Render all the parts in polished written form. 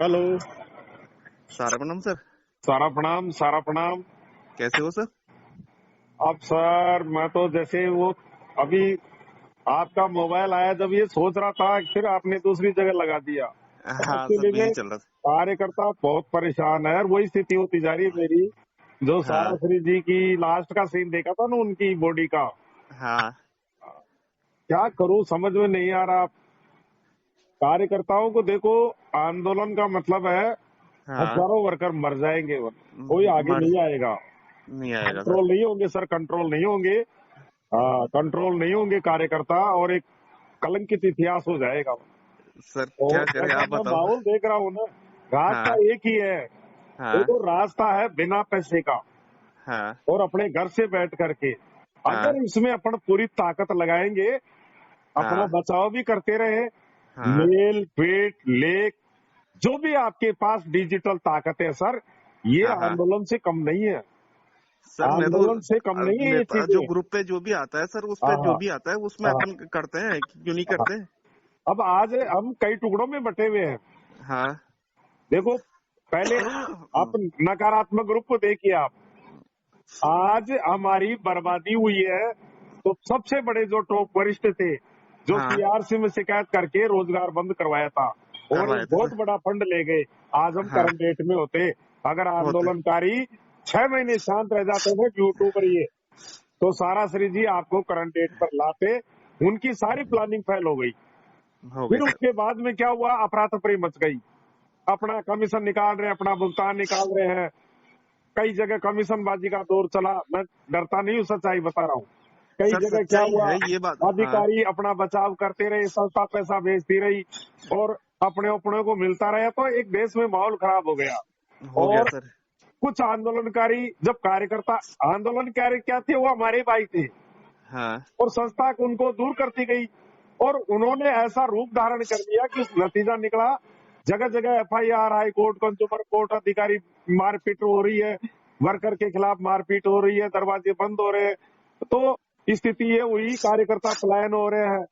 Hello. सारा प्रणाम sir. सारा प्रणाम, सारा प्रणाम। कैसे हो सर? अब सर मैं तो जैसे वो अभी आपका मोबाइल आया जब ये सोच रहा था, फिर आपने दूसरी जगह लगा दिया। हाँ सर, एक्चुअली बिजी में चल रहा कार्यकर्ता बहुत परेशान है और वही स्थिति होती जा रही है मेरी। जो था। हाँ साराश्री जी की लास्ट का सीन देखा था ना उनकी बॉडी का, हाँ क्या करूं समझ में नहीं आ रहा। कार्यकर्ताओं को देखो, आंदोलन का मतलब है हाँ। हजारों वर्कर मर जाएंगे, कोई आगे मर नहीं आएगा। नहीं आएगा सर। कंट्रोल नहीं होंगे सर, कंट्रोल नहीं होंगे। हाँ, कंट्रोल नहीं होंगे कार्यकर्ता और एक कलंकित इतिहास हो जाएगा। सर और क्या करें, जैसा आप मैं बताओ। माहौल देख रहा हूँ ना, रास्ता हाँ एक ही है। हाँ देखो, रास्ता है बिना पैसे का हाँ और अपने घर से बैठ करके। हाँ अगर इसमें अपन पूरी ताकत लगाएंगे, अपना हाँ बचाव भी करते रहे, हाँ मेल पेट लेक जो भी आपके पास डिजिटल ताकत है सर, ये हाँ हाँ। आंदोलन से कम नहीं है। सर मैं तो आंदोलन से कम नहीं है ये जो चीजें। ग्रुप पे जो भी आता है सर, उस पे जो हाँ भी आता है उसमें हाँ अपन करते हैं, क्यों नहीं हाँ। करते? अब आज हम कई टुकड़ों में बटे हुए हैं। हाँ देखो, पहले आप नकारात्मक रूप को देखिए आप। आज हमारी बर्बादी हुई है, तो सबसे बड़े जो टॉप वरिष्ठ थे, जो हाँ सीआरसी में शिकायत करके रोजगार बंद करवाया था और एक करवाए थे बहुत सर। बड़ा फंड ले गए, आज हम हाँ करंट रेट में होते। अगर होते। आंदोलनकारी 6 महीने शांत रह जाते थे यूट्यूबर ये, तो साराश्री जी आपको करंट रेट पर लाते। उनकी सारी प्लानिंग फेल हो गई। हो गई फिर सर। उसके बाद में क्या हुआ, अफरा तफरी मच गई। अपना कमीशन निकाल रहे हैं, अपना भुगतान निकाल रहे हैं। कई जगह कमीशन बाजी का दौर चला। मैं डरता नहीं हूँ, सच्चाई बता रहा हूँ। कई सर जगह क्या सच्चाई हुआ, है ये बात। हाँ। अधिकारी अपना बचाव करते रहे, संस्था पैसा भेजती रही और अपने अपने को मिलता रहा, तो एक देश में माहौल खराब हो गया। हो गया और सर। कुछ आंदोलनकारी, जब कार्यकर्ता आंदोलनकारी क्या थे, वो हमारे भाई थे हाँ और संस्था उनको दूर करती गई और उन्होंने ऐसा रूप धारण कर लिया कि नतीजा निकला, जगह जगह FIR, high court, consumer court, अधिकारी मारपीट हो रही है, वर्कर के खिलाफ मारपीट हो रही है, दरवाजे बंद हो रहे हैं। तो स्थिति ये हुई, कार्यकर्ता पलायन हो रहे हैं।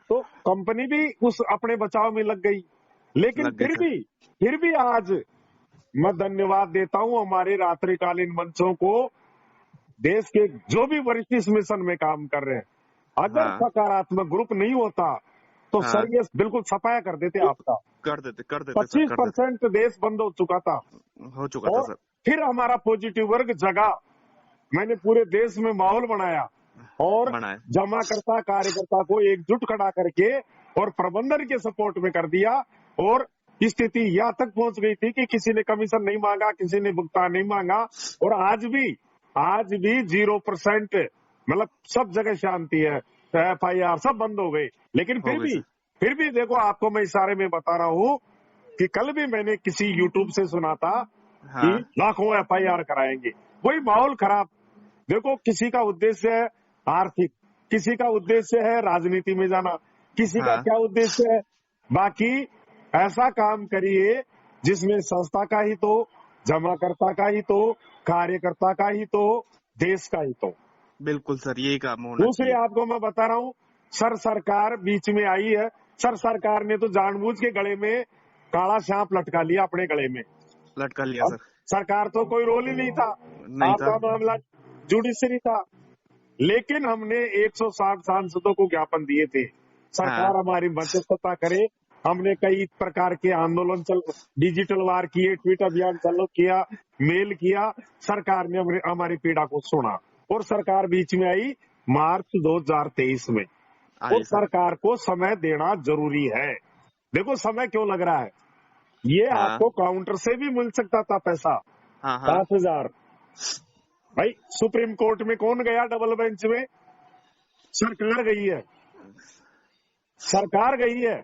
तो कंपनी भी उस अपने बचाव में लग गई। लेकिन लग गई सर। फिर भी आज मैं धन्यवाद देता हूं हमारे रात्रिकालीन मंचों को, देश के जो भी वरिष्ठ इस मिशन में काम कर रहे हैं। अगर हाँ सकारात्मक ग्रुप नहीं होता तो हाँ। सर ये बिल्कुल सफाया कर देते आपका। कर देते सर, पच्चीस कर देते। परसेंट देश बंद हो चुका था हो चुका था और सर। फिर हमारा पॉजिटिव वर्ग जगा। मैंने पूरे देश में माहौल बनाया और बनाए। जमाकर्ता कार्यकर्ता को एकजुट खड़ा करके और प्रबंधन के सपोर्ट में कर दिया। और स्थिति यहाँ तक पहुंच गई थी कि किसी ने कमीशन नहीं मांगा, किसी ने भुगतान नहीं मांगा। और आज भी 0%, मतलब सब जगह शांति है। एफआईआर सब बंद हो गए। लेकिन हो गई सर। फिर भी देखो, आपको मैं इशारे में बता रहा हूँ कि कल भी मैंने किसी यूट्यूब से सुना था कि हाँ लाखों एफआईआर कराएंगे। वही माहौल खराब। देखो, किसी का उद्देश्य है आर्थिक, किसी का उद्देश्य है राजनीति में जाना, किसी का हाँ। क्या उद्देश्य है। बाकी ऐसा काम करिए जिसमें संस्था का ही तो, जमाकर्ता का ही तो, कार्यकर्ता का ही तो, देश का ही तो। बिल्कुल सर, यही काम होना दूसरी चाहिए। आपको मैं बता रहा हूँ, सर सरकार बीच में आई है। सर सरकार ने तो जानबूझ के गले में काला सांप लटका लिया अपने गले में। लटका लिया अब सर। सरकार तो कोई रोल ही नहीं था, नहीं था। आपका मामला जुडिशरी था। लेकिन हमने 160 सांसदों को ज्ञापन दिए थे, हाँ सरकार हमारी मध्यस्थता करे। हमने कई प्रकार के आंदोलन डिजिटल वार किए, ट्वीट अभियान चालू किया, मेल किया। सरकार ने हमारी पीड़ा को सुना और सरकार बीच में आई मार्च 2023 में। और आई सर। सरकार को समय देना जरूरी है। देखो, समय क्यों लग रहा है, ये हाँ आपको काउंटर से भी मिल सकता था पैसा, हाँ हाँ 5,000। भाई, सुप्रीम कोर्ट में कौन गया डबल बेंच में? सरकार गई है, सरकार गई है।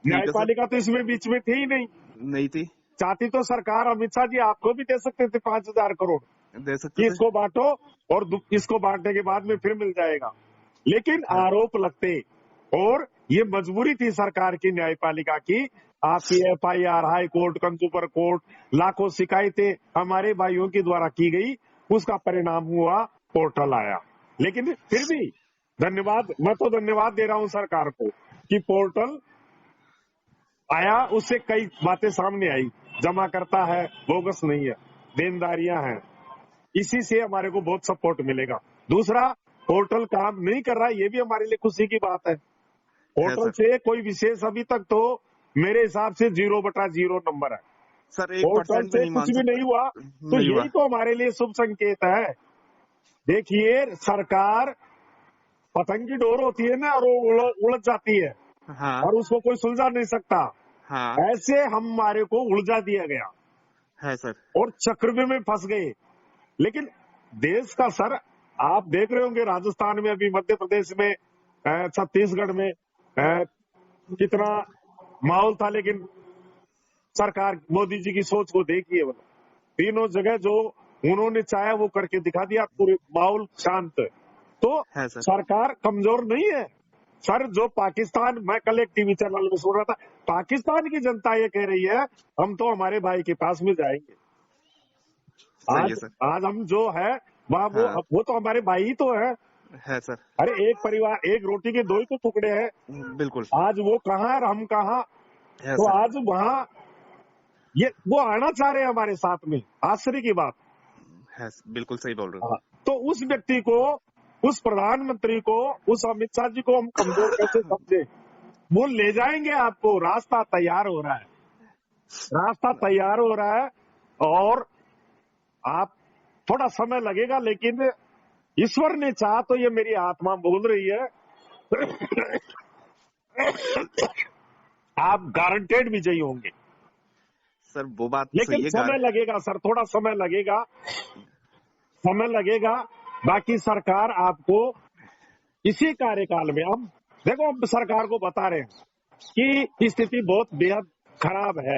ठीक है सर। न्यायपालिका तो इसमें बीच में थी ही नहीं। नहीं थी। चाहती तो सरकार अमित शाह जी आपको भी दे सकते थे 5,000 करोड़ दे सकते कि थे। इसको बांटो और इसको बांटने के बाद में फिर मिल जाएगा। लेकिन हाँ आरोप लगते और ये मजबूरी थी सरकार की, न्यायपालिका की। आपकी FIR, high court, consumer court, लाखों शिकायतें हमारे भाइयों के द्वारा की गई, उसका परिणाम हुआ पोर्टल आया। लेकिन फिर भी धन्यवाद, मैं तो धन्यवाद दे रहा हूं सरकार को कि पोर्टल आया, उससे कई बातें सामने आई। जमा करता है, बोगस नहीं है, देनदारियां हैं, इसी से हमारे को बहुत सपोर्ट मिलेगा। दूसरा, पोर्टल काम नहीं कर रहा है, ये भी हमारे लिए खुशी की बात है। है पोर्टल सर। से कोई विशेष अभी तक तो मेरे हिसाब से 0/0 नंबर है। सर पोर्टल 1% भी से नहीं मान कुछ भी सकते। नहीं हुआ, तो नहीं हुआ। यही तो हमारे लिए शुभ संकेत है। देखिए, सरकार पतंग की डोर होती है ना, और वो उलझ जाती है हाँ और उसको कोई सुलझा नहीं सकता। हाँ। ऐसे हमारे को उलझा दिया गया है सर। और चक्रव्यूह में फंस गए। लेकिन देश का सर, आप देख रहे होंगे राजस्थान में, अभी मध्य प्रदेश में, छत्तीसगढ़ में कितना माहौल था। लेकिन सरकार, मोदी जी की सोच को देखिए, वो तीनों जगह जो उन्होंने चाहा वो करके दिखा दिया, पूरे माहौल शांत। तो है सर। सरकार कमजोर नहीं है सर। जो पाकिस्तान, मैं कल एक टीवी चैनल में सुन रहा था, पाकिस्तान की जनता ये कह रही है हम तो हमारे भाई के पास में जाएंगे। सही है आज सर। आज हम जो है वह हाँ। वो तो हमारे भाई ही तो है। है सर। अरे एक परिवार, एक रोटी के दो ही तो टुकड़े हैं। बिल्कुल। आज वो कहाँ है और हम कहाँ। है तो सर। आज वहाँ ये वो आना चाह रहे हैं हमारे साथ में, आश्चर्य की बात। है, बिल्कुल सही बोल रहे हाँ, तो उस व्यक्ति को, उस प्रधानमंत्री को, उस अमित शाह जी को हम कमजोर कैसे समझे। वो ले जाएंगे आपको, रास्ता तैयार हो रहा है, रास्ता तैयार हो रहा है। और आप, थोड़ा समय लगेगा, लेकिन ईश्वर ने चाहा तो ये मेरी आत्मा बोल रही है आप गारंटेड विजयी होंगे। सर। वो बात लेकिन सही है समय लगेगा सर, थोड़ा समय लगेगा, समय लगेगा। बाकी सरकार आपको इसी कार्यकाल में, अब देखो, अब सरकार को बता रहे हैं कि स्थिति बहुत बेहद खराब है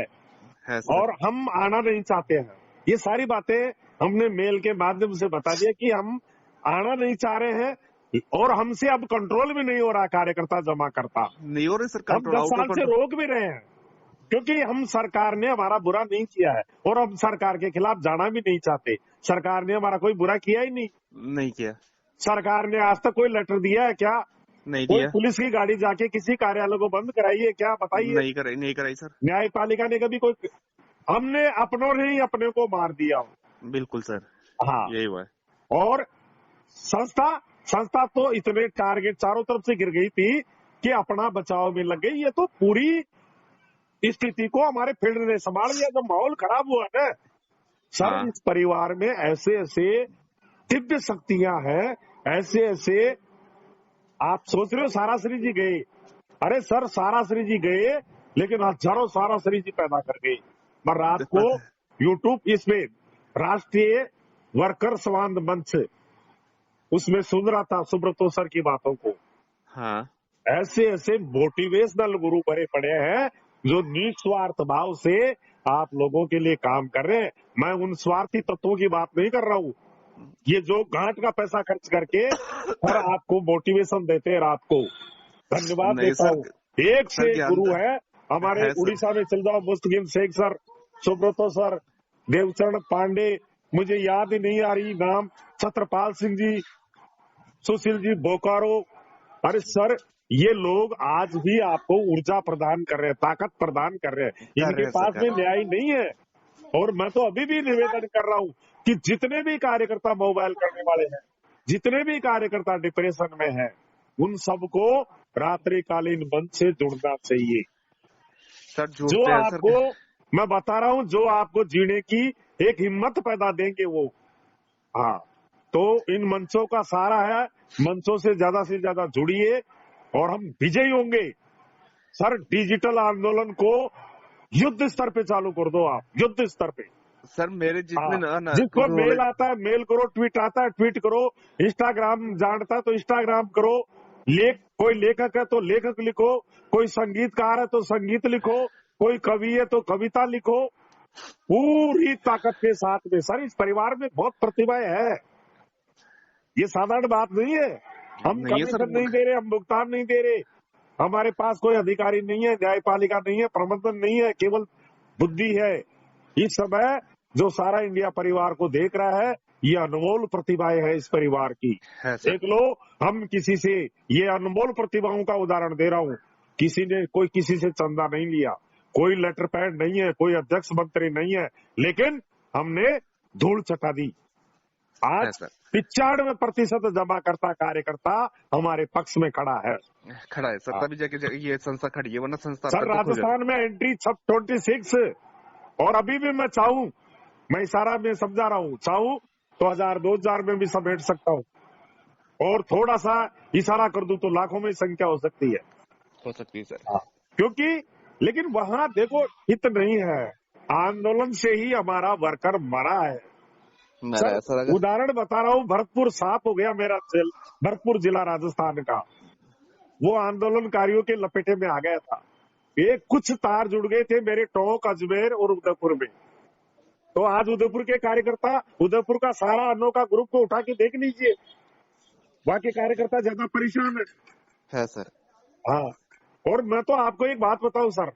है सर। और हम आना नहीं चाहते हैं। ये सारी बातें हमने मेल के माध्यम से बता दिया कि हम आना नहीं चाह रहे हैं, और हमसे अब कंट्रोल भी नहीं हो रहा कार्यकर्ता जमा करता। नहीं हो रहे सर, हम कंट्रोल 10 आउट ऑफ साल से कंट्रोल। रोक भी रहे हैं, क्योंकि हम, सरकार ने हमारा बुरा नहीं किया है और हम सरकार के खिलाफ जाना भी नहीं चाहते। सरकार ने हमारा कोई बुरा किया ही नहीं। नहीं किया। सरकार ने आज तक कोई लेटर दिया है क्या? नहीं कोई दिया। पुलिस की गाड़ी जाके किसी कार्यालय को बंद कराई है क्या? बताइए। नहीं कराई सर। न्यायपालिका ने कभी कोई, हमने अपनों ने ही अपने को मार दिया। बिल्कुल सर। हाँ, यही हुआ है। और संस्था संस्था तो इतने टारगेट चारों तरफ से गिर गई थी कि अपना बचाव में लग गई। ये तो पूरी स्थिति को हमारे फील्ड ने संभाल लिया। जब माहौल खराब हुआ ना सर, हाँ। इस परिवार में ऐसे ऐसे दिव्य शक्तियां हैं, ऐसे ऐसे। आप सोच रहे हो साराश्री जी गए, अरे सर साराश्री जी गए, लेकिन हजारों साराश्री जी पैदा कर गए। मैं रात को यूट्यूब इसमें राष्ट्रीय वर्कर स्वांध मंच, उसमें सुन रहा था सुब्रतो सर की बातों को। हाँ। ऐसे ऐसे मोटिवेशनल गुरु भरे पड़े हैं जो निस्वार्थ भाव से आप लोगों के लिए काम कर रहे हैं। मैं उन स्वार्थी तत्वों की बात नहीं कर रहा हूँ, ये जो गांठ का पैसा खर्च करके हर आपको मोटिवेशन देते हैं रात को। धन्यवाद नहीं देता सर। हूँ। एक सर से ज्ञान गुरु है हमारे है सर। उड़ीसा में चल जाओ, मुस्तकिम शेख सर, सुब्रतो सर, देवचरण पांडे, मुझे याद ही नहीं आ रही नाम, छत्रपाल सिंह जी, सुशील जी बोकारो। अरे सर, ये लोग आज भी आपको ऊर्जा प्रदान कर रहे हैं, ताकत प्रदान कर रहे हैं। कर रहे इनके हैं सर, पास कर में रहे हैं। न्याय नहीं है। और मैं तो अभी भी निवेदन कर रहा हूँ कि जितने भी कार्यकर्ता मोबाइल करने वाले हैं, जितने भी कार्यकर्ता डिप्रेशन में हैं, उन सबको रात्रिकालीन मंच से जुड़ना चाहिए। सर जो जुड़ते हैं सर। आपको, मैं बता रहा हूँ, जो आपको जीने की एक हिम्मत पैदा देंगे वो। हाँ, तो इन मंचों का सहारा है, मंचों से ज्यादा जुड़िए और हम विजयी होंगे। सर, डिजिटल आंदोलन को युद्ध स्तर पे चालू कर दो आप, युद्ध स्तर पे। सर मेरे जितने हाँ, जिसको मेल आता है मेल करो, ट्वीट आता है ट्वीट करो, इंस्टाग्राम जानता है तो इंस्टाग्राम करो, कोई लेखक है तो लेखक लिखो, कोई संगीतकार है तो संगीत लिखो, कोई कवि है तो कविता लिखो, पूरी ताकत के साथ में। सर, इस परिवार में बहुत प्रतिभाएं है, ये साधारण बात नहीं है। हम नहीं है सर। कमीशन नहीं दे रहे, हम भुगतान नहीं दे रहे, हमारे पास कोई अधिकारी नहीं है, न्यायपालिका नहीं है, प्रबंधन नहीं है, केवल बुद्धि है। इस समय जो सारा इंडिया परिवार को देख रहा है, ये अनमोल प्रतिभाएं है इस परिवार की। है सर। देख लो, हम किसी से, ये अनमोल प्रतिभाओं का उदाहरण दे रहा हूँ, कोई किसी से चंदा नहीं लिया, कोई लेटर पैड नहीं है, कोई अध्यक्ष मंत्री नहीं है, लेकिन हमने धूल चटा दी। है आज सर। 95% जमाकर्ता कार्यकर्ता हमारे पक्ष में खड़ा है। खड़ा है सर, हाँ। तभी जाके ये संस्था खड़ी है, वरना संस्था सर तक तो खो जाती। राजस्थान में एंट्री 26 और अभी भी मैं चाहूं, मैं इशारा में समझा रहा हूं, चाहूं तो 1000-2000 में भी समेट सकता हूं, और थोड़ा सा इशारा कर दूं तो लाखों में संख्या हो सकती है। हो सकती है सर। हाँ। क्योंकि लेकिन वहां देखो हित नहीं है, आंदोलन से ही हमारा वर्कर मरा है। मेरा सर सर अगर उदाहरण बता रहा हूँ, भरतपुर साफ हो गया मेरा भरतपुर जिला राजस्थान का, वो आंदोलनकारियों के लपेटे में आ गया था। एक कुछ तार जुड़ गए थे मेरे टोंक, अजमेर और उदयपुर में। तो आज उदयपुर के कार्यकर्ता, उदयपुर का सारा अनोखा ग्रुप को उठा के देख लीजिए, वहां के कार्यकर्ता ज्यादा परेशान है सर। हाँ। और मैं तो आपको एक बात बताऊं सर,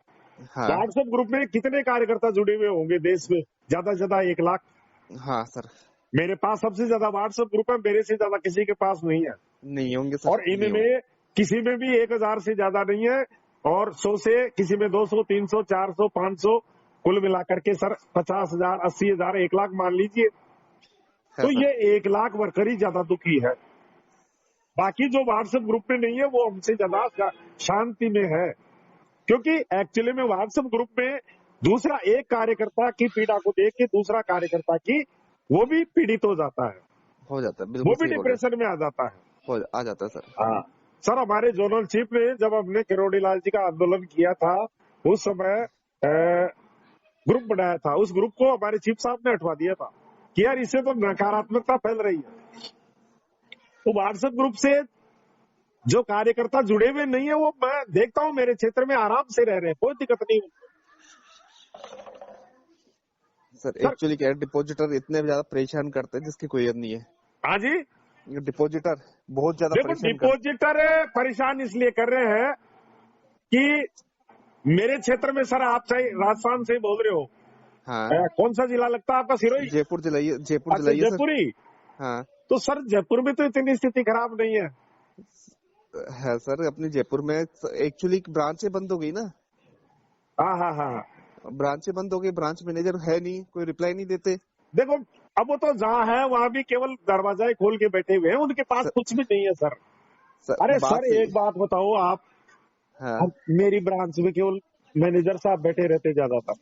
हाँ व्हाट्सएप ग्रुप में कितने कार्यकर्ता जुड़े हुए होंगे देश में? ज्यादा से ज्यादा 1 लाख। हाँ सर। मेरे पास सबसे ज्यादा व्हाट्सएप ग्रुप है, मेरे से ज्यादा किसी के पास नहीं है। नहीं होंगे सर, और नहीं होंगे। इनमें किसी में भी 1000 से ज्यादा नहीं है, और 100 से किसी में 200, 300, 400, 500, कुल मिलाकर के सर 50,000, 80,000, 1 लाख मान लीजिए। है तो सर। ये 1 लाख वर्कर ही ज्यादा दुखी है। बाकी जो व्हाट्सएप ग्रुप में नहीं है वो हमसे ज्यादा शांति में है, क्योंकि एक्चुअली में व्हाट्सएप ग्रुप में दूसरा एक कार्यकर्ता की पीड़ा को देख के दूसरा कार्यकर्ता की वो भी पीड़ित हो जाता है, हो जाता है, वो बिल्कुल भी सही बोल रहे डिप्रेशन में आ जाता है। हो आ जाता है सर। हाँ सर, हमारे जोनल चीफ ने जब हमने किरोड़ी लाल जी का आंदोलन किया था, उस समय ग्रुप बनाया था, उस ग्रुप को हमारे चीफ साहब ने हटवा दिया था कि यार इससे तो नकारात्मकता फैल रही है। तो व्हाट्सएप ग्रुप से जो कार्यकर्ता जुड़े हुए नहीं है, वो मैं देखता हूँ मेरे क्षेत्र में आराम से रह रहे हैं, कोई दिक्कत नहीं। सर एक्चुअली क्या है, डिपॉजिटर इतने ज्यादा परेशान करते हैं जिसकी कोई हद नहीं है। हाँ जी, डिपॉजिटर बहुत ज्यादा देखो परेशान डिपॉजिटर परेशान इसलिए कर रहे हैं कि मेरे क्षेत्र में सर आप चाहे राजस्थान से ही बोल रहे हो। हाँ। कौन सा जिला लगता है आपका? सिरोही? जयपुर जिला, जयपुर अच्छा, जिला सर। जयपुरी। हाँ तो सर जयपुर में तो इतनी स्थिति खराब नहीं है सर, अपनी जयपुर में एक्चुअली ब्रांचें बंद हो गई ना। हाँ हाँ हाँ। ब्रांचें बंद हो गई, ब्रांच मैनेजर है नहीं, कोई रिप्लाई नहीं देते। देखो अब वो तो जहाँ है वहाँ भी केवल दरवाजा ही खोल के बैठे हुए हैं, उनके पास कुछ भी नहीं है सर। अरे सर एक बात बताओ आप, हाँ अब मेरी ब्रांच में केवल मैनेजर साहब बैठे रहते ज्यादातर,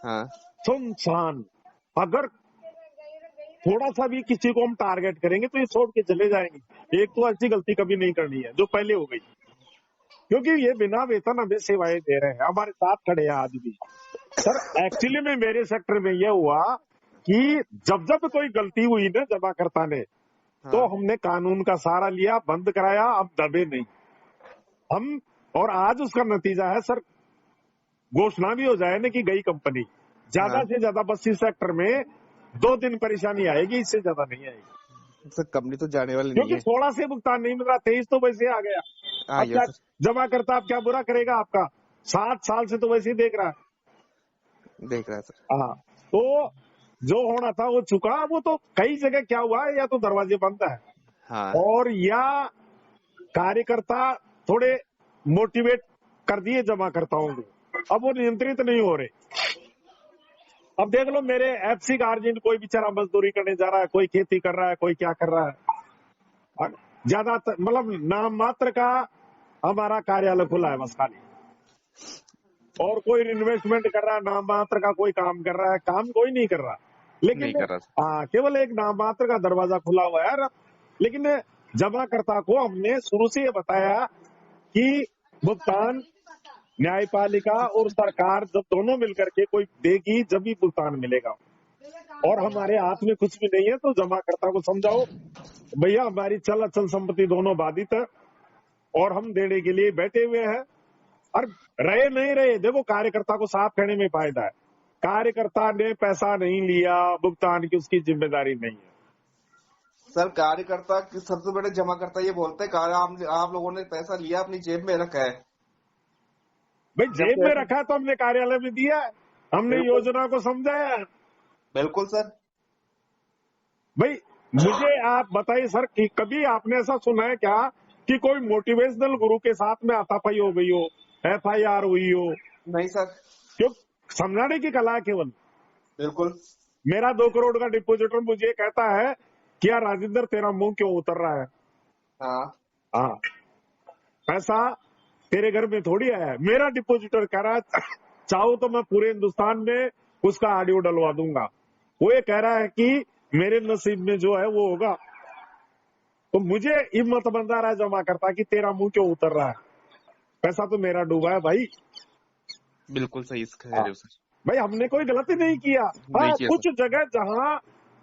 हाँ सुनसान। अगर थोड़ा सा भी किसी को हम टारगेट करेंगे तो ये छोड़ के चले जाएंगे। एक तो ऐसी गलती कभी नहीं करनी है जो पहले हो गई, क्योंकि ये बिना वेतन हमें सेवाएं दे रहे हैं, हमारे साथ खड़े हैं आज भी। सर एक्चुअली में मेरे सेक्टर में यह हुआ कि जब जब कोई गलती हुई ना जमाकर्ता ने, हाँ। तो हमने कानून का सहारा लिया, बंद कराया, अब दबे नहीं हम। और आज उसका नतीजा है सर, घोषणा भी हो जाए ना कि गई कंपनी। ज्यादा हाँ। से ज्यादा बस इस सेक्टर में 2 दिन परेशानी आएगी, इससे ज्यादा नहीं आएगी। सर कंपनी तो जाने वाली नहीं क्योंकि है। 16 से भुगतान नहीं मिल रहा, 23 तो वैसे आ गया। हाँ अब क्या सर, जमा करता, आप क्या बुरा करेगा आपका? 7 साल से तो वैसे ही देख रहा है। देख रहा है सर। हाँ, तो जो होना था वो चुका। वो तो कई जगह क्या हुआ है, या तो दरवाजे बंद है, हाँ और या कार्यकर्ता थोड़े मोटिवेट कर दिए जमाकर्ताओं को, अब वो नियंत्रित नहीं हो रहे। अब देख लो मेरे एफसी गार्जियन, कोई बेचारा मजदूरी करने जा रहा है, कोई खेती कर रहा है, कोई क्या कर रहा है। ज्यादातर मतलब नाम मात्र का हमारा कार्यालय खुला है बस खाली, और कोई इन्वेस्टमेंट कर रहा है, नाम मात्र का कोई काम कर रहा है, काम कोई नहीं कर रहा। लेकिन नहीं कर रहा। हाँ, केवल एक नाम मात्र का दरवाजा खुला हुआ है। लेकिन जमाकर्ता को हमने शुरू से ये बताया कि भुगतान न्यायपालिका और सरकार जब दोनों मिलकर के कोई देगी जब भी भुगतान मिलेगा, और हमारे हाथ में कुछ भी नहीं है। तो जमाकर्ता को समझाओ भैया हमारी चल अचल संपत्ति दोनों बाधित है और हम देने के लिए बैठे हुए हैं। और रहे नहीं रहे, देखो कार्यकर्ता को साफ कहने में फायदा है, कार्यकर्ता ने पैसा नहीं लिया, भुगतान की उसकी जिम्मेदारी नहीं है। सर कार्यकर्ता सबसे बड़े जमाकर्ता ये बोलते हैं आप लोगों ने पैसा लिया, अपनी जेब में रखा है। भाई जेब में रखा तो हमने कार्यालय में दिया, हमने योजना को समझाया। बिल्कुल सर। भाई मुझे आप बताइए सर कि कभी आपने ऐसा सुना है क्या कि कोई मोटिवेशनल गुरु के साथ में हाथापाई हो गई हो, FIR हुई हो? नहीं सर। क्यों? समझाने की कला है केवल। बिल्कुल। मेरा 2 करोड़ का डिपॉजिटर मुझे कहता है कि यार राजेंद्र तेरा मुंह क्यों उतर रहा है। हाँ हाँ, पैसा तेरे घर में थोड़ी आया है। मेरा डिपॉजिटर कह रहा है चाहो तो मैं पूरे हिंदुस्तान में उसका ऑडियो डलवा दूंगा। वो ये कह रहा है कि मेरे नसीब में जो है वो होगा। तो मुझे हिम्मत बंधा रहा है जमा करता कि तेरा मुंह क्यों उतर रहा है, पैसा तो मेरा डूबा है भाई। बिल्कुल सही कह हाँ, रहे हो सर। भाई हमने कोई गलती नहीं किया। नहीं हाँ, किया कुछ सर। जगह जहाँ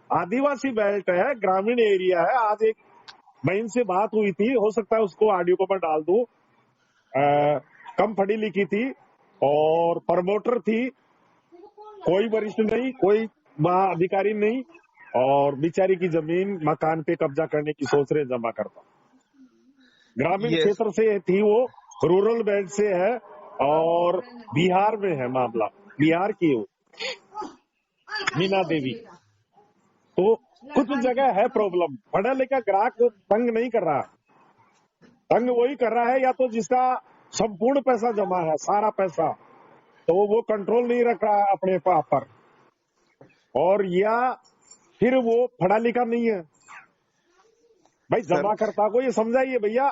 आदिवासी बेल्ट है, ग्रामीण एरिया है, आज एक बहन से बात हुई थी, हो सकता है उसको ऑडियो को मैं डाल दूं। कम पढ़ी लिखी थी और प्रमोटर थी, कोई वरिष्ठ नहीं, कोई अधिकारी नहीं, और बेचारी की जमीन मकान पे कब्जा करने की सोच रहे जमा करता। ग्रामीण ये क्षेत्र से थी वो, रूरल बेल्ट से है और बिहार में है मामला, बिहार की वो मीना देवी। तो कुछ जगह है प्रॉब्लम। पढ़ा लिखा ग्राहक तंग नहीं कर रहा, तंग वही कर रहा है या तो जिसका संपूर्ण पैसा जमा है, सारा पैसा, तो वो कंट्रोल नहीं रख रहा है अपने पाप पर, और या फिर वो पढ़ा लिखा नहीं है। भाई सर जमा करता को ये समझाइए भैया,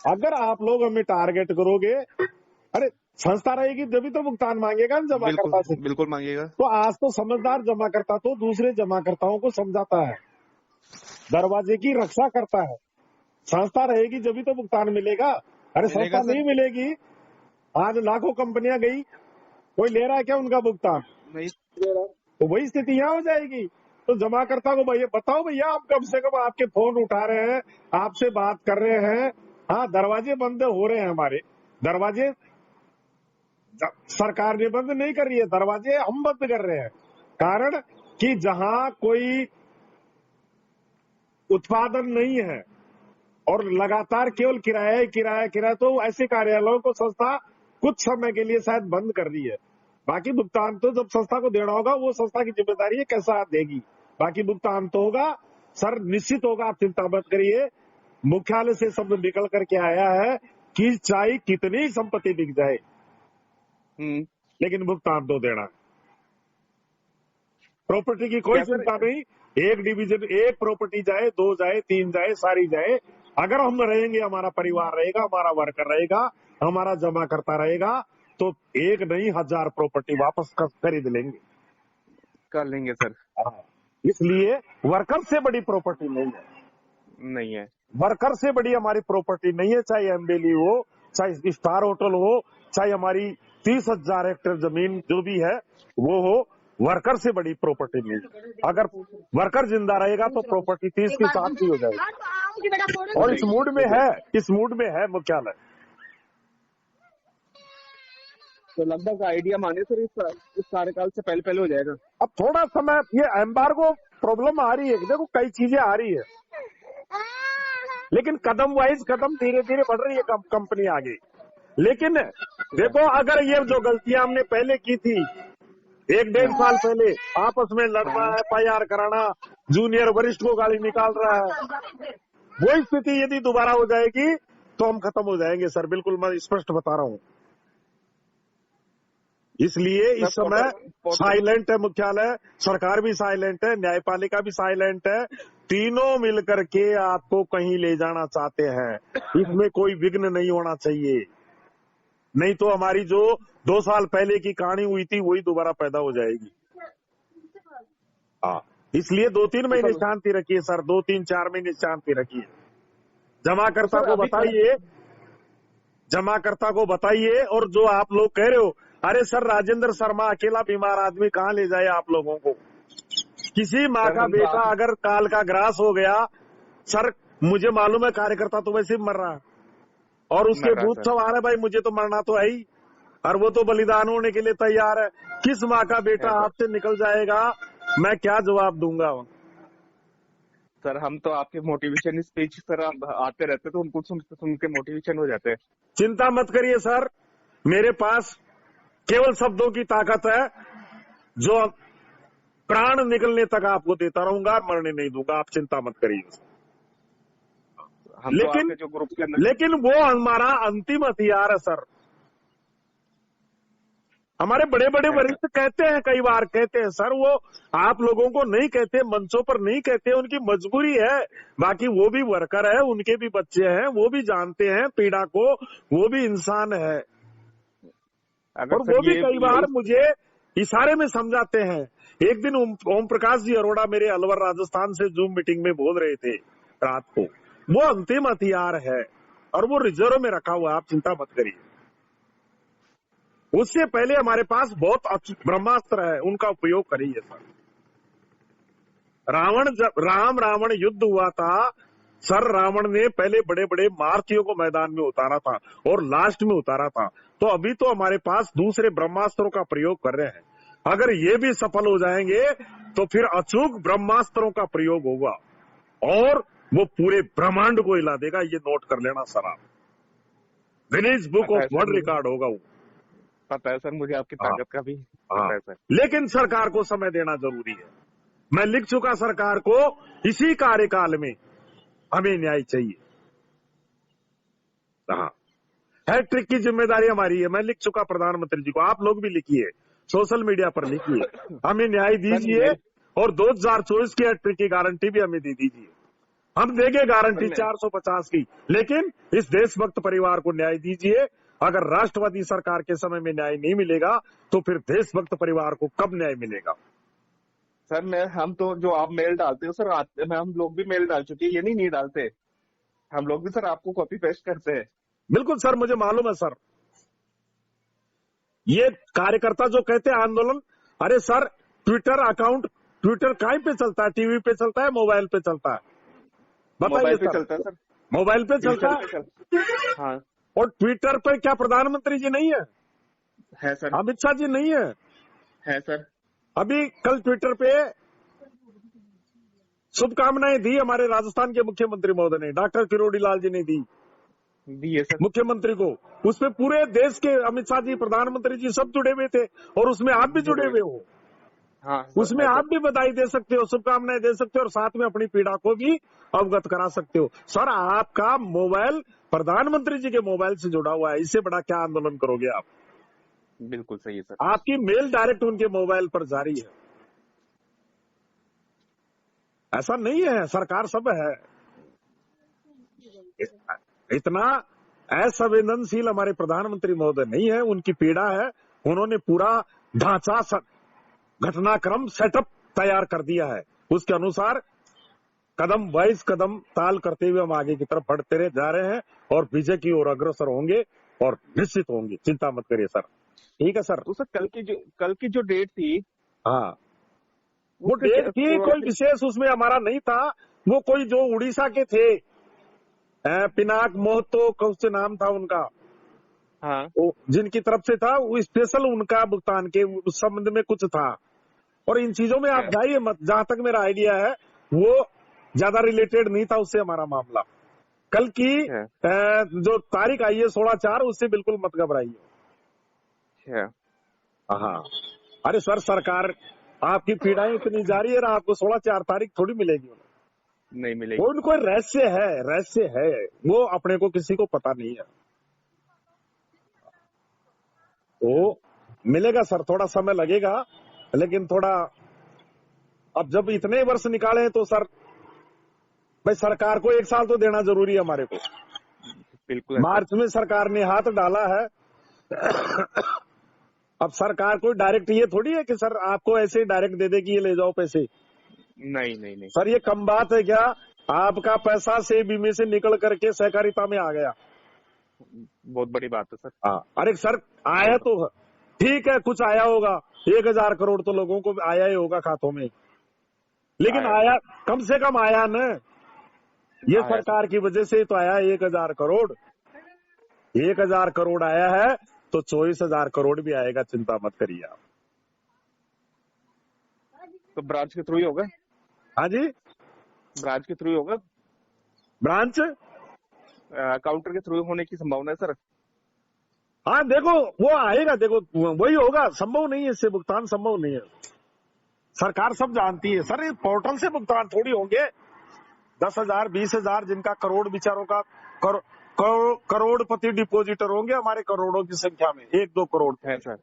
अगर आप लोग हमें टारगेट करोगे, अरे संस्था रहेगी जब भी तो भुगतान मांगेगा ना जमा करता से। बिल्कुल मांगेगा। तो आज तो समझदार जमा करता तो दूसरे जमाकर्ताओं को समझाता है, दरवाजे की रक्षा करता है। संस्था रहेगी जब भी तो भुगतान मिलेगा। अरे मिलेगा संस्था सर। नहीं मिलेगी, आज लाखों कंपनियां गई, कोई ले रहा है क्या उनका भुगतान? नहीं। तो वही स्थिति यहाँ हो जाएगी। तो जमाकर्ता को भैया बताओ, भैया आप कम से कम आपके फोन उठा रहे हैं, आपसे बात कर रहे हैं, हाँ दरवाजे बंद हो रहे हैं हमारे, दरवाजे सरकार ने बंद नहीं कर रही है, दरवाजे हम बंद कर रहे हैं। कारण कि जहां कोई उत्पादन नहीं है और लगातार केवल किराया किराया किराया, तो ऐसे कार्यालयों को संस्था कुछ समय के लिए शायद बंद कर रही है। बाकी भुगतान तो जब संस्था को देना होगा वो संस्था की जिम्मेदारी है, कैसा देगी, बाकी भुगतान तो होगा सर, निश्चित होगा, आप चिंता मत करिए। मुख्यालय से शब्द निकल करके आया है कि चाहे कितनी संपत्ति बिक जाए लेकिन भुगतान तो देना। प्रॉपर्टी की कोई चिंता नहीं, एक डिवीजन, एक प्रॉपर्टी जाए, 2 जाए, 3 जाए, सारी जाए, अगर हम रहेंगे, हमारा परिवार रहेगा, हमारा वर्कर रहेगा, हमारा जमा करता रहेगा, तो एक नहीं 1000 प्रॉपर्टी वापस खरीद लेंगे, कर लेंगे सर। इसलिए वर्कर से बड़ी प्रॉपर्टी नहीं है, नहीं है। वर्कर से बड़ी हमारी प्रॉपर्टी नहीं है, चाहे एमबेली हो, चाहे स्टार होटल हो, चाहे हमारी 30,000 हेक्टेयर जमीन जो भी है वो हो, वर्कर से बड़ी प्रॉपर्टी नहीं है। अगर वर्कर जिंदा रहेगा तो प्रॉपर्टी 30 की 60 की हो जाएगी। और इस मूड में है, इस मूड में है मुख्यालय। तो लगभग आइडिया माने सर इस कार्यकाल से पहले पहले हो जाएगा। अब थोड़ा समय, ये एम्बार्गो प्रॉब्लम आ रही है, देखो कई चीजें आ रही है, लेकिन कदम वाइज कदम धीरे धीरे बढ़ रही है कंपनी आगे। लेकिन देखो, अगर ये जो गलतियां हमने पहले की थी, 1-1.5 साल पहले आपस में लड़ना, FIR कराना, जूनियर वरिष्ठ को गाली निकाल रहा है, वही स्थिति यदि दोबारा हो जाएगी तो हम खत्म हो जाएंगे सर, बिल्कुल मैं स्पष्ट बता रहा हूं। इसलिए इस समय साइलेंट है मुख्यालय, सरकार भी साइलेंट है, न्यायपालिका भी साइलेंट है, तीनों मिलकर के आपको कहीं ले जाना चाहते हैं। इसमें कोई विघ्न नहीं होना चाहिए, नहीं तो हमारी जो 2 साल पहले की कहानी हुई थी वही दोबारा पैदा हो जाएगी। हाँ, इसलिए 2-3 महीने शांति रखिए सर, 2-3-4 महीने शांति रखिए। जमाकर्ता को बताइए, जमाकर्ता को बताइए। और जो आप लोग कह रहे हो, अरे सर राजेंद्र शर्मा अकेला बीमार आदमी कहाँ ले जाए आप लोगों को? किसी माँ का बेटा अगर काल का ग्रास हो गया, सर मुझे मालूम है कार्यकर्ता तो वैसे ही मर रहा है, और उसके भूत सवार है, भाई मुझे तो मरना तो है ही, और वो तो बलिदान होने के लिए तैयार है। किस माँ का बेटा हाथ से निकल जाएगा, मैं क्या जवाब दूंगा? सर हम तो आपके मोटिवेशन स्पीच सर आते रहते तो उनको सुन के मोटिवेशन हो जाते हैं। चिंता मत करिए सर, मेरे पास केवल शब्दों की ताकत है, जो प्राण निकलने तक आपको देता रहूंगा, मरने नहीं दूंगा, आप चिंता मत करिए। लेकिन तो जो ग्रुप के लेकिन वो हमारा अंतिम हथियार है सर। हमारे बड़े बड़े वरिष्ठ कहते हैं, कई बार कहते हैं सर, वो आप लोगों को नहीं कहते, मंचों पर नहीं कहते, उनकी मजबूरी है। बाकी वो भी वर्कर है, उनके भी बच्चे हैं, वो भी जानते हैं पीड़ा को, वो भी इंसान है। अगर और सर वो भी ये कई बार मुझे इशारे में समझाते हैं। एक दिन ओम प्रकाश जी अरोड़ा मेरे अलवर राजस्थान से जूम मीटिंग में बोल रहे थे रात को, वो अंतिम हथियार है और वो रिजर्व में रखा हुआ है, आप चिंता मत करिए। उससे पहले हमारे पास बहुत ब्रह्मास्त्र है, उनका उपयोग करिए सर। जब रावण युद्ध हुआ था सर, रावण ने पहले बड़े बड़े महारथियों को मैदान में उतारा था और लास्ट में उतारा था। तो अभी तो हमारे पास दूसरे ब्रह्मास्त्रों का प्रयोग कर रहे हैं। अगर ये भी सफल हो जाएंगे तो फिर अचूक ब्रह्मास्त्रों का प्रयोग होगा और वो पूरे ब्रह्मांड को हिला देगा। ये नोट कर लेना सर आप, Guinness book of world record होगा वो। पता है सर मुझे आपकी ताकत का भी हाँ, पता है सर। लेकिन सरकार को समय देना जरूरी है। मैं लिख चुका सरकार को, इसी कार्यकाल में हमें न्याय चाहिए। हाँ, हैट्रिक की जिम्मेदारी हमारी है। मैं लिख चुका प्रधानमंत्री जी को, आप लोग भी लिखिए, सोशल मीडिया पर लिखिए, हमें न्याय दीजिए और 2024 की हैट्रिक की गारंटी भी हमें दे दीजिए। हम देंगे गारंटी 450 की, लेकिन इस देशभक्त परिवार को न्याय दीजिए। अगर राष्ट्रवादी सरकार के समय में न्याय नहीं मिलेगा तो फिर देशभक्त परिवार को कब न्याय मिलेगा? सर हम तो जो आप मेल डालते हो सर, हम लोग भी मेल डाल चुके हैं, ये नहीं डालते हम लोग भी सर, आपको कॉपी पेस्ट करते हैं। बिल्कुल सर, मुझे मालूम है सर। ये कार्यकर्ता जो कहते हैं आंदोलन, अरे सर ट्विटर अकाउंट, ट्विटर कहीं पे चलता है? टीवी पे चलता है, मोबाइल पे चलता है? बताइए सर। चलता है सर, मोबाइल पे चलता है। हाँ। और ट्विटर पर क्या प्रधानमंत्री जी नहीं है सर, अमित शाह जी नहीं है सर। अभी कल ट्विटर पे शुभकामनाएं दी हमारे राजस्थान के मुख्यमंत्री महोदय ने, डॉक्टर किरोड़ी लाल जी ने दी है सर मुख्यमंत्री को। उसमें पूरे देश के अमित शाह जी, प्रधानमंत्री जी सब जुड़े हुए थे और उसमें आप भी जुड़े हुए हो। हाँ, उसमें आप भी बधाई दे सकते हो, शुभकामनाएं दे सकते हो और साथ में अपनी पीड़ा को भी अवगत करा सकते हो। सर आपका मोबाइल प्रधानमंत्री जी के मोबाइल से जुड़ा हुआ है, इससे बड़ा क्या आंदोलन करोगे आप? बिल्कुल सही है सर। आपकी मेल डायरेक्ट उनके मोबाइल पर जारी है। ऐसा नहीं है, सरकार सब है। इतना असंवेदनशील हमारे प्रधानमंत्री महोदय नहीं है, उनकी पीड़ा है। उन्होंने पूरा ढांचा घटनाक्रम सेटअप तैयार कर दिया है, उसके अनुसार कदम वाइज कदम ताल करते हुए हम आगे की तरफ बढ़ते जा रहे हैं और विजय की ओर अग्रसर होंगे और निश्चित होंगे, चिंता मत करिए सर। ठीक है सर। तो सर कल की जो डेट थी, हाँ वो डेट थी, कोई विशेष उसमें हमारा नहीं था। वो कोई जो उड़ीसा के थे, पिनाक मोहतो कुछ नाम था उनका, हाँ, जिनकी तरफ से था, वो स्पेशल उनका भुगतान के उस संबंध में कुछ था। और इन चीजों में आप जाइए मत, जहां तक मेरा आइडिया है वो ज्यादा रिलेटेड नहीं था उससे हमारा मामला। कल की जो तारीख आई है 16/4, उससे बिल्कुल मत घबराइए। हाँ, अरे सर सरकार आपकी पीड़ाएं इतनी जारी है ना, आपको 16/4 तारीख थोड़ी मिलेगी? नहीं मिलेगी। वो उनको रहस्य है, वो अपने को किसी को पता नहीं है। तो मिलेगा सर, थोड़ा समय लगेगा, लेकिन थोड़ा अब जब इतने वर्ष निकाले तो सर भाई सरकार को 1 साल तो देना जरूरी है हमारे को। बिल्कुल। मार्च में सरकार ने हाथ डाला है। अब सरकार को डायरेक्ट ये थोड़ी है कि सर आपको ऐसे ही डायरेक्ट दे दे कि ये ले जाओ पैसे। नहीं सर ये कम बात है क्या? आपका पैसा से बीमे से निकल करके सहकारिता में आ गया, बहुत बड़ी बात है सर। हाँ, अरे सर आया तो ठीक है, कुछ आया होगा, 1000 करोड़ तो लोगों को आया ही होगा खातों में, लेकिन आया कम से कम आया न। ये सरकार की वजह से तो आया 1000 करोड़। 1000 करोड़ आया है तो 24,000 करोड़ भी आएगा, चिंता मत करिए आप। तो ब्रांच के थ्रू ही होगा? हाँ जी, ब्रांच के थ्रू ही होगा। ब्रांच काउंटर के थ्रू होने की संभावना है सर। हाँ देखो वो आएगा, देखो वही होगा, संभव नहीं है, इससे भुगतान संभव नहीं है। सरकार सब जानती है सर, इस पोर्टल से भुगतान थोड़ी होंगे। 10,000 20,000 जिनका करोड़ बिचारों का करोड़पति डिपोजिटर होंगे हमारे, करोड़ों की संख्या में 1-2 करोड़ है सर।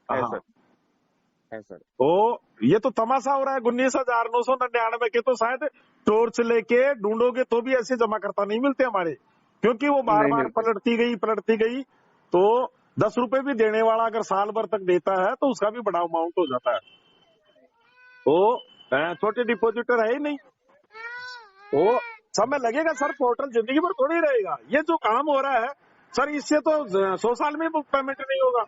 है हाँ। सर, है सर। तो ये तो तमाशा हो रहा है। 19,999 के तो शायद टॉर्च लेके ढूंढोगे तो भी ऐसे जमा करता नहीं मिलते हमारे, क्योंकि वो बार नहीं बार मिलते। पलटती गई। तो 10 रुपए भी देने वाला अगर साल भर तक देता है तो उसका भी बड़ा अमाउंट हो जाता है। तो छोटे डिपॉजिटर है ही नहीं। तो समय लगेगा सर, पोर्टल जिंदगी भर थोड़ी रहेगा। ये जो काम हो रहा है सर, इससे तो 100 साल में पेमेंट नहीं होगा।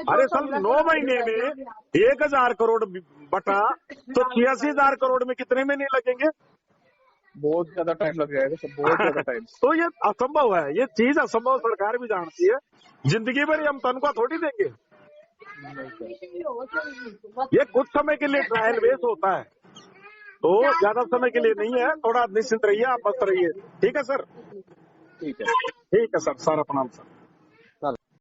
अरे सर 9 महीने में 1,000 करोड़ बटा तो 86,000 करोड़ में कितने में नहीं लगेंगे? बहुत ज्यादा टाइम लग जाएगा सर, बहुत ज्यादा टाइम। तो ये असंभव है, ये चीज असंभव सरकार भी जानती है। जिंदगी भर हम तनख्वाह थोड़ी देंगे। ये कुछ समय के लिए ट्रायल बेस होता है, तो ज्यादा समय के लिए नहीं है। थोड़ा निश्चिंत रहिए, आप मस्त रहिए। ठीक है सर, ठीक है। ठीक है सर, सारा प्रणाम सर।